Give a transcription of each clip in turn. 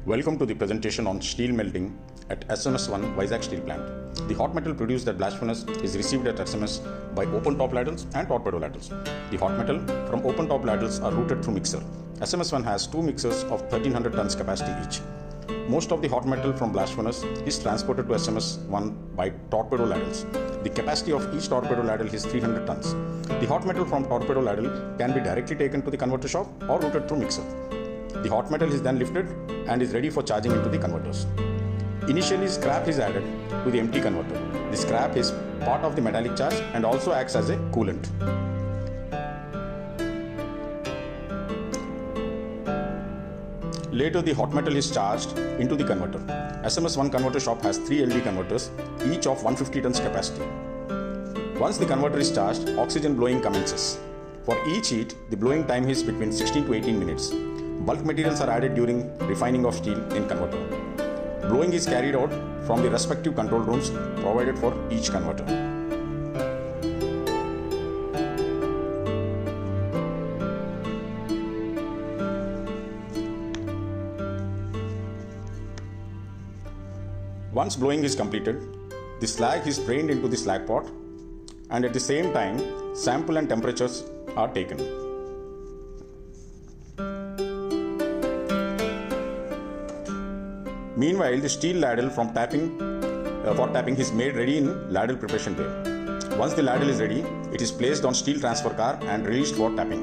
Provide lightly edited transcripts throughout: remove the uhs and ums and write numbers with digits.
Welcome to the presentation on steel melting at SMS1 Vizag Steel Plant. The hot metal produced at blast furnace is received at SMS by open top ladles and torpedo ladles. The hot metal from open top ladles are routed through mixer. SMS1 has two mixers of 1300 tons capacity each. Most of the hot metal from blast furnace is transported to SMS1 by torpedo ladles. The capacity of each torpedo ladle is 300 tons. The hot metal from torpedo ladle can be directly taken to the converter shop or routed through mixer. The hot metal is then lifted and is ready for charging into the converters. Initially, scrap is added to the empty converter. The scrap is part of the metallic charge and also acts as a coolant. Later, the hot metal is charged into the converter. SMS1 converter shop has 3 LD converters, each of 150 tons capacity. Once the converter is charged, oxygen blowing commences. For each heat, the blowing time is between 16 to 18 minutes. Bulk materials are added during refining of steel in converter. Blowing is carried out from the respective control rooms provided for each converter. Once blowing is completed, the slag is drained into the slag pot, and at the same time, sample and temperatures are taken. Meanwhile, the steel ladle for tapping is made ready in ladle preparation bay. Once the ladle is ready, it is placed on steel transfer car and released for tapping.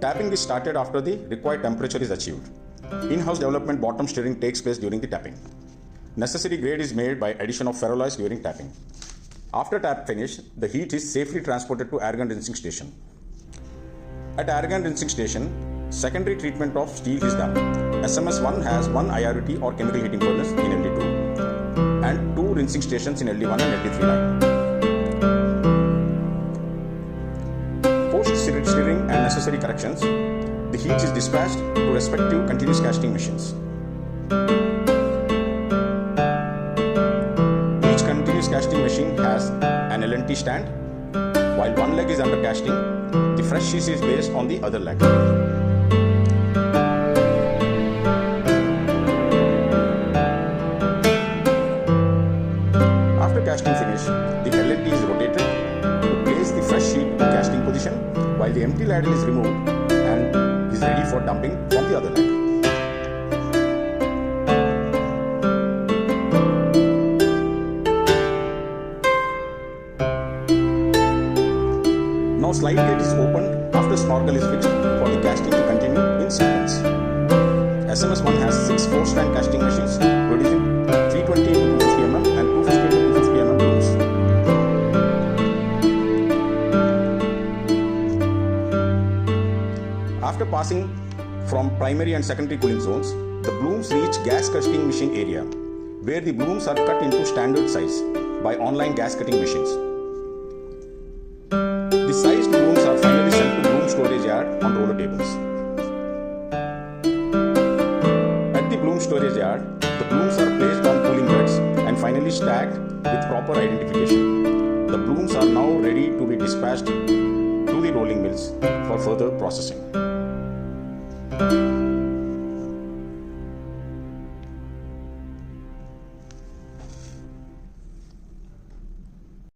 Tapping is started after the required temperature is achieved. In-house development bottom stirring takes place during the tapping. Necessary grade is made by addition of ferroalloys during tapping. After tap finish, the heat is safely transported to air gun rinsing station. At air gun rinsing station, secondary treatment of steel is done. SMS1 has one IRUT or chemical heating furnace in LD2 and two rinsing stations in LD1 and LD3 line. Post stirring and necessary corrections, the heat is dispatched to respective continuous casting machines. Each continuous casting machine has an LNT stand. While one leg is under casting, the fresh sheet is based on the other leg. After casting finish, the LNT is rotated to place the fresh sheet in casting position, while the empty ladle is removed and is ready for dumping from the other leg. Now slide gate is opened after snorkel is fixed for the casting to continue in sequence. SMS1 has 6 4-stand casting machines producing 320 into 250 mm and 250 into 250 mm blooms. After passing from primary and secondary cooling zones, the blooms reach gas casting machine area, where the blooms are cut into standard size by online gas cutting machines. The sized blooms are finally sent to bloom storage yard on roller tables. At the bloom storage yard, the blooms are placed on cooling beds and finally stacked with proper identification. The blooms are now ready to be dispatched to the rolling mills for further processing.